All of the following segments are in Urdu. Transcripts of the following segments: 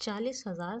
40,000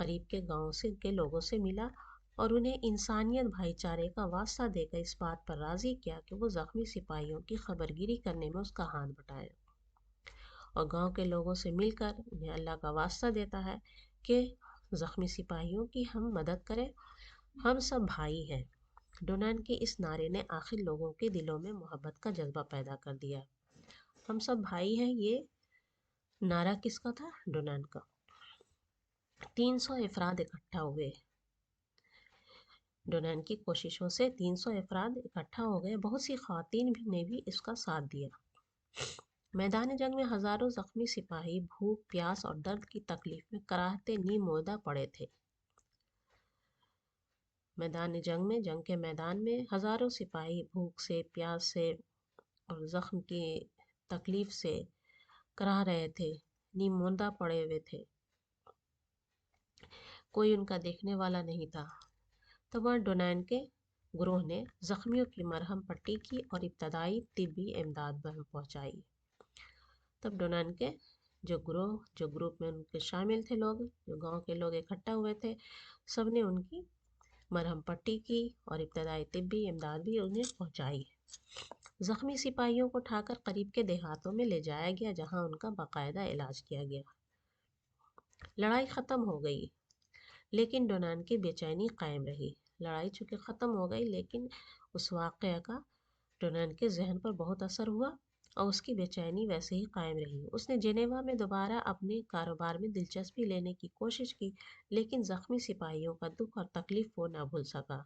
قریب کے گاؤں سے کے لوگوں سے ملا اور انہیں انسانیت بھائی چارے کا واسطہ دے کر اس بات پر راضی کیا کہ وہ زخمی سپاہیوں کی خبرگیری کرنے میں اس کا ہاتھ بٹائے، اور گاؤں کے لوگوں سے مل کر انہیں اللہ کا واسطہ دیتا ہے کہ زخمی سپاہیوں کی ہم مدد کریں، ہم سب بھائی ہیں۔ ڈونان کے اس نعرے نے آخر لوگوں کے دلوں میں محبت کا جذبہ پیدا کر دیا۔ ہم سب بھائی ہیں، یہ نعرہ کس کا تھا؟ ڈونان کا۔ 300 افراد اکٹھا ہوئے۔ ڈونان کی کوششوں سے 300 افراد اکٹھا ہو گئے، بہت سی خواتین نے بھی اس کا ساتھ دیا۔ میدان جنگ میں ہزاروں زخمی سپاہی بھوک، پیاس اور درد کی تکلیف میں کراہتے نیم مردہ پڑے تھے۔ جنگ کے میدان میں ہزاروں سپاہی بھوک سے، پیاس سے اور زخم کی تکلیف سے کراہ رہے تھے، نیم مردہ پڑے ہوئے تھے، کوئی ان کا دیکھنے والا نہیں تھا۔ تب وہاں ڈونان کے گروہ نے زخمیوں کی مرہم پٹی کی اور ابتدائی طبی امداد پہنچائی۔ تب ڈونان کے جو گروپ میں ان کے شامل تھے لوگ، جو گاؤں کے لوگ اکٹھا ہوئے تھے، سب نے ان کی مرہم پٹی کی اور ابتدائی طبی امداد بھی انہیں پہنچائی۔ زخمی سپاہیوں کو اٹھا کر قریب کے دیہاتوں میں لے جایا گیا، جہاں ان کا باقاعدہ علاج کیا گیا۔ لڑائی ختم ہو گئی، لیکن ڈونان کی بے چینی قائم رہی۔ لڑائی چونکہ ختم ہو گئی، لیکن اس واقعہ کا ڈونان کے ذہن پر بہت اثر ہوا اور اس کی بے چینی ویسے ہی قائم رہی۔ اس نے جنیوا میں دوبارہ اپنے کاروبار میں دلچسپی لینے کی کوشش کی، لیکن زخمی سپاہیوں کا دکھ اور تکلیف وہ نہ بھول سکا۔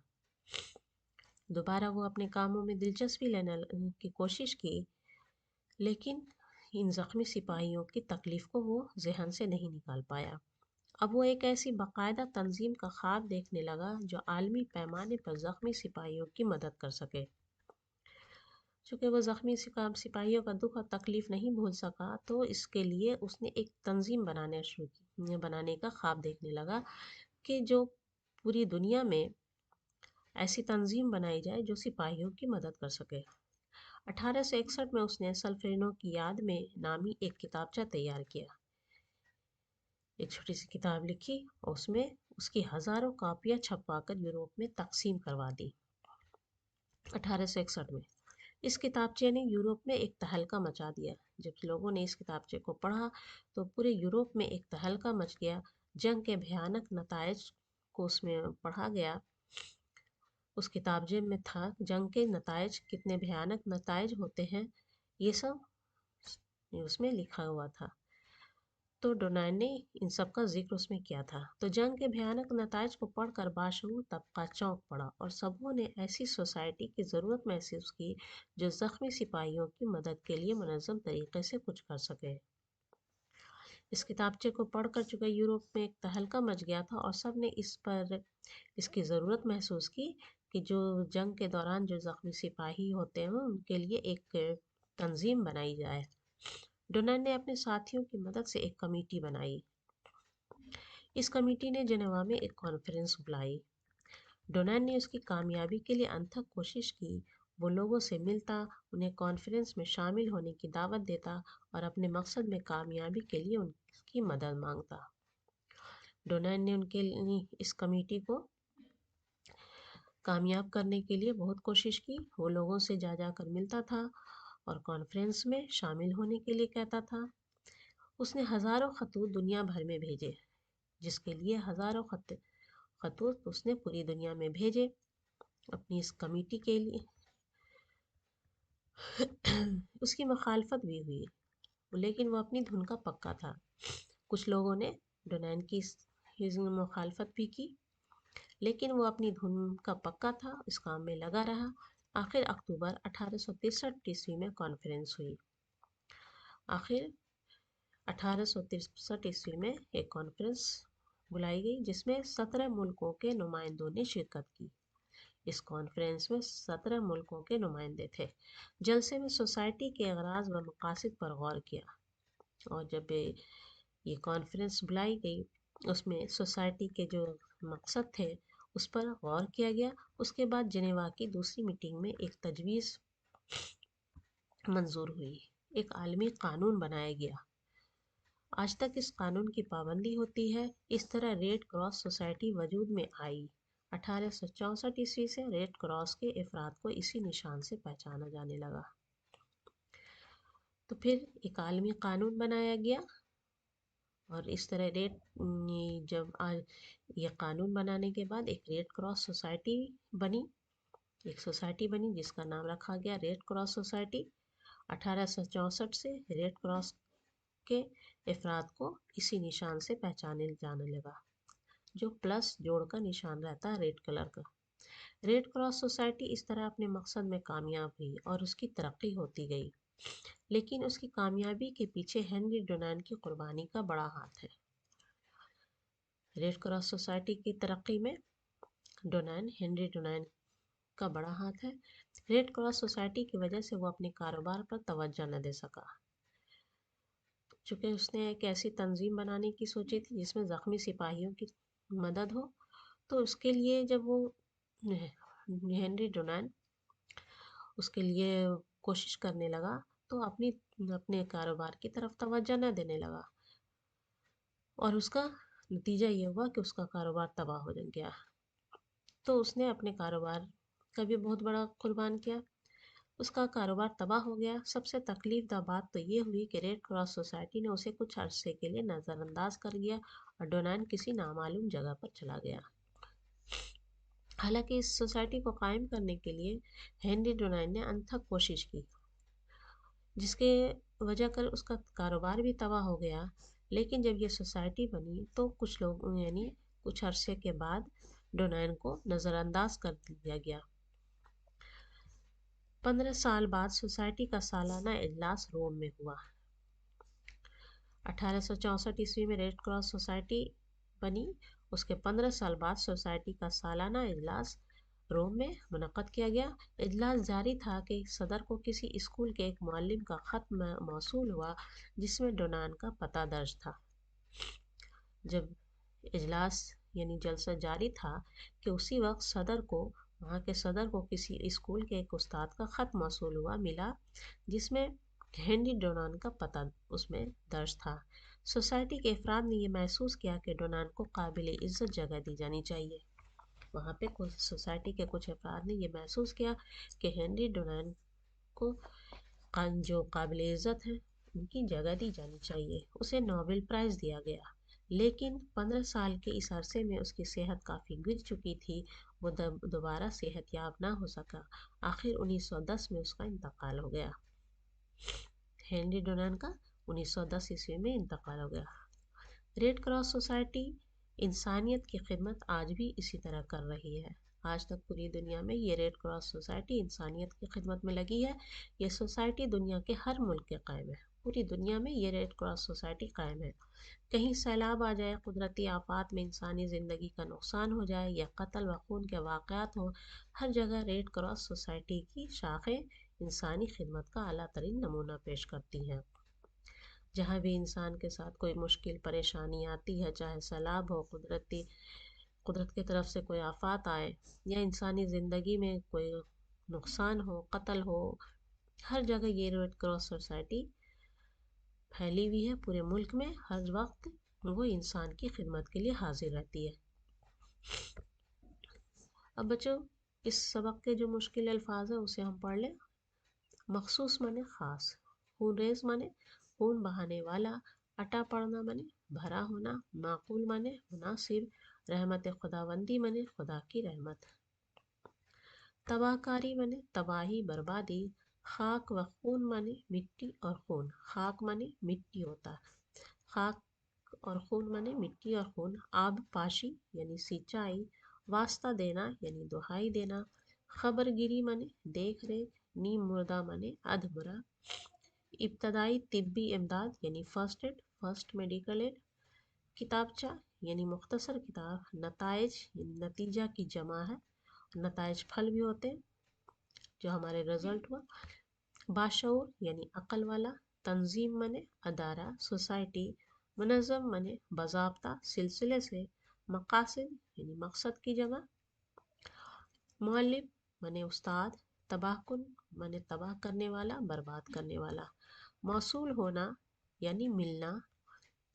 دوبارہ وہ اپنے کاموں میں دلچسپی لینے کی کوشش کی، لیکن ان زخمی سپاہیوں کی تکلیف کو وہ ذہن سے نہیں نکال پایا۔ اب وہ ایک ایسی باقاعدہ تنظیم کا خواب دیکھنے لگا جو عالمی پیمانے پر زخمی سپاہیوں کی مدد کر سکے۔ چونکہ وہ زخمی سپاہیوں کا دکھ اور تکلیف نہیں بھول سکا، تو اس کے لیے اس نے ایک تنظیم بنانے کا خواب دیکھنے لگا کہ جو پوری دنیا میں ایسی تنظیم بنائی جائے جو سپاہیوں کی مدد کر سکے۔ 1861 میں اس نے سلفرینو کی یاد میں نامی ایک کتابچہ تیار کیا، ایک چھوٹی سی کتاب لکھی اور اس میں اس کی ہزاروں کاپیاں چھپوا کر یوروپ میں تقسیم کروا دی۔ 1861 میں اس کتابچے نے یوروپ میں ایک تہلکہ مچا دیا۔ جب لوگوں نے اس کتابچے کو پڑھا تو پورے یوروپ میں ایک تہلکہ مچ گیا۔ جنگ کے بھیانک نتائج کو اس میں پڑھا گیا۔ اس کتابچے میں تھا جنگ کے نتائج، کتنے بھیانک نتائج ہوتے ہیں، یہ سب اس میں لکھا ہوا تھا۔ تو ڈونان نے ان سب کا ذکر اس میں کیا تھا۔ تو جنگ کے بھیانک نتائج کو پڑھ کر باشعور طبقہ چونک پڑا اور سبوں نے ایسی سوسائٹی کی ضرورت محسوس کی جو زخمی سپاہیوں کی مدد کے لیے منظم طریقے سے کچھ کر سکے۔ اس کتابچے کو پڑھ کر چونکہ یوروپ میں ایک تہلکہ مچ گیا تھا اور سب نے اس کی ضرورت محسوس کی کہ جو جنگ کے دوران جو زخمی سپاہی ہوتے ہیں ان کے لیے ایک تنظیم بنائی جائے۔ ڈونان نے اپنے ساتھیوں کی مدد سے ایک کمیٹی بنائی۔ اس کمیٹی نے جنیوا میں ایک کانفرنس بلائی۔ ڈونان نے اس کی کامیابی کے لیے انتھک کوشش کی۔ وہ لوگوں سے ملتا، انہیں کانفرنس میں شامل ہونے کی دعوت دیتا اور اپنے مقصد میں کامیابی کے لیے ان کی مدد مانگتا۔ ڈونان نے اس کمیٹی کو کامیاب کرنے کے لیے بہت کوشش کی۔ وہ لوگوں سے جا کر ملتا تھا اور کانفرنس میں شامل ہونے کے لیے کہتا تھا۔ اس نے ہزاروں خطوط دنیا بھر میں بھیجے، جس کے لیے ہزاروں خطوط اس نے پوری دنیا میں بھیجے اپنی اس کمیٹی کے لیے۔ اس کی مخالفت بھی ہوئی، لیکن وہ اپنی دھن کا پکا تھا۔ کچھ لوگوں نے ڈونان کی مخالفت بھی کی، لیکن وہ اپنی دھن کا پکا تھا، اس کام میں لگا رہا۔ آخر اکتوبر 1863 میں کانفرنس ہوئی۔ 1863 میں ایک کانفرنس بلائی گئی جس میں 17 ملکوں کے نمائندوں نے شرکت کی۔ اس کانفرنس میں 17 ملکوں کے نمائندے تھے۔ جلسے میں سوسائٹی کے اغراض و مقاصد پر غور کیا، اور جب یہ کانفرنس بلائی گئی اس میں سوسائٹی کے جو مقصد تھے اس پر غور کیا گیا۔ اس کے بعد جنیوا کی دوسری میٹنگ میں ایک تجویز منظور ہوئی، ایک عالمی قانون بنایا گیا۔ آج تک اس قانون کی پابندی ہوتی ہے۔ اس طرح ریڈ کراس سوسائٹی وجود میں آئی۔ 1864 سے ریڈ کراس کے افراد کو اسی نشان سے پہچانا جانے لگا۔ تو پھر ایک عالمی قانون بنایا گیا، اور اس طرح جب یہ قانون بنانے کے بعد ایک ریڈ کراس سوسائٹی بنی، ایک سوسائٹی بنی جس کا نام رکھا گیا ریڈ کراس سوسائٹی۔ 1864 سے ریڈ کراس کے افراد کو اسی نشان سے پہچانے جانے لگا، جو پلس جوڑ کا نشان رہتا ہے ریڈ کلر کا۔ ریڈ کراس سوسائٹی اس طرح اپنے مقصد میں کامیاب ہوئی اور اس کی ترقی ہوتی گئی، لیکن اس کی کامیابی کے پیچھے ہنری ڈونان کی قربانی کا بڑا ہاتھ ہے۔ ریڈ کراس سوسائٹی کی ترقی میں ہنری ڈونان کا بڑا ہاتھ ہے۔ ریڈ کراس سوسائٹی کی وجہ سے وہ اپنے کاروبار پر توجہ نہ دے سکا، چونکہ اس نے ایک ایسی تنظیم بنانے کی سوچی تھی جس میں زخمی سپاہیوں کی مدد ہو۔ تو اس کے لیے جب وہ ہنری ڈونان اس کے لیے کوشش کرنے لگا تو اپنے کاروبار کی طرف توجہ نہ دینے لگا، اور اس کا نتیجہ یہ ہوا کہ اس کا کاروبار تباہ ہو گیا۔ تو اس نے اپنے کاروبار کا بھی بہت بڑا قربان کیا، اس کا کاروبار تباہ ہو گیا۔ سب سے تکلیف دہ بات تو یہ ہوئی کہ ریڈ کراس سوسائٹی نے اسے کچھ عرصے کے لیے نظر انداز کر دیا اور ڈونان کسی نامعلوم جگہ پر چلا گیا۔ حالانکہ اس سوسائٹی کو قائم کرنے کے لیے ہنری ڈونان نے انتھک کوشش کی، جس کے وجہ کر اس کا کاروبار بھی تباہ ہو گیا، لیکن جب یہ سوسائٹی بنی تو کچھ عرصے کے بعد ڈونان کو نظر انداز کر دیا گیا۔ 15 سال بعد سوسائٹی کا سالانہ اجلاس روم میں ہوا۔ 1864 میں ریڈ کراس سوسائٹی بنی، اس کے 15 سال بعد سوسائٹی کا سالانہ اجلاس روم میں منعقد کیا گیا۔ اجلاس جاری تھا کہ صدر کو کسی اسکول کے ایک معلم کا خط موصول ہوا جس میں ڈونان کا پتہ درج تھا۔ جب اجلاس جلسہ جاری تھا کہ اسی وقت وہاں کے صدر کو کسی اسکول کے ایک استاد کا خط موصول ملا جس میں ہنری ڈونان کا پتہ اس میں درج تھا۔ سوسائٹی کے افراد نے یہ محسوس کیا کہ ڈونان کو قابل عزت جگہ دی جانی چاہیے۔ وہاں پہ سوسائٹی کے کچھ افراد نے یہ محسوس کیا کہ ہنری ڈونان کو جو قابل عزت ہیں ان کی جگہ دی جانی چاہیے۔ اسے نوبل پرائز دیا گیا، لیکن 15 سال کے اس عرصے میں اس کی صحت کافی گر چکی تھی، وہ دوبارہ صحت یاب نہ ہو سکا۔ آخر 1910 میں اس کا انتقال ہو گیا۔ ہنری ڈونان کا 1910 میں انتقال ہو گیا۔ ریڈ کراس سوسائٹی انسانیت کی خدمت آج بھی اسی طرح کر رہی ہے۔ آج تک پوری دنیا میں یہ ریڈ کراس سوسائٹی انسانیت کی خدمت میں لگی ہے۔ یہ سوسائٹی دنیا کے ہر ملک کے قائم ہے۔ پوری دنیا میں یہ ریڈ کراس سوسائٹی قائم ہے۔ کہیں سیلاب آ جائے، قدرتی آفات میں انسانی زندگی کا نقصان ہو جائے یا قتل و خون کے واقعات ہوں، ہر جگہ ریڈ کراس سوسائٹی کی شاخیں انسانی خدمت کا اعلیٰ ترین نمونہ پیش کرتی ہیں۔ جہاں بھی انسان کے ساتھ کوئی مشکل پریشانی آتی ہے، چاہے سیلاب ہو، قدرت کی طرف سے کوئی آفات آئے یا انسانی زندگی میں کوئی نقصان ہو، قتل ہو، ہر جگہ یہ ریڈ کراس سوسائٹی پھیلی ہوئی ہے۔ پورے ملک میں ہر وقت وہ انسان کی خدمت کے لیے حاضر رہتی ہے۔ اب بچوں، اس سبق کے جو مشکل الفاظ ہیں اسے ہم پڑھ لیں۔ مخصوص مانے خاص، خون ریز مانے خون بہانے والا، اٹا پڑنا مانے بھرا ہونا، معقول مانے مناسب، رحمت خداوندی مانے خدا کی رحمت، تباہ کاری مانے تباہی بربادی، خاک و خون مانے مٹی اور خون، خاک مانے مٹی ہوتا ہے، خاک اور خون مانے مٹی اور خون، آب پاشی یعنی سینچائی، واسطہ دینا یعنی دہائی دینا، خبر گیری مانے دیکھ ریکھ، نیم مردہ مانے ادھ مرا، ابتدائی طبی امداد یعنی first aid, first medical aid, کتابچہ یعنی مختصر کتاب، نتائج یعنی نتیجہ کی جمع ہے، نتائج پھل بھی ہوتے ہیں جو ہمارے رزلٹ ہوا، باشعور یعنی عقل والا، تنظیم مانے ادارہ سوسائٹی، منظم مانے باضابطہ سلسلے سے، مقاصد یعنی مقصد کی جمع، معلم مانے استاد، تباہ کن مانے تباہ کرنے والا برباد کرنے والا، موصول ہونا یعنی ملنا،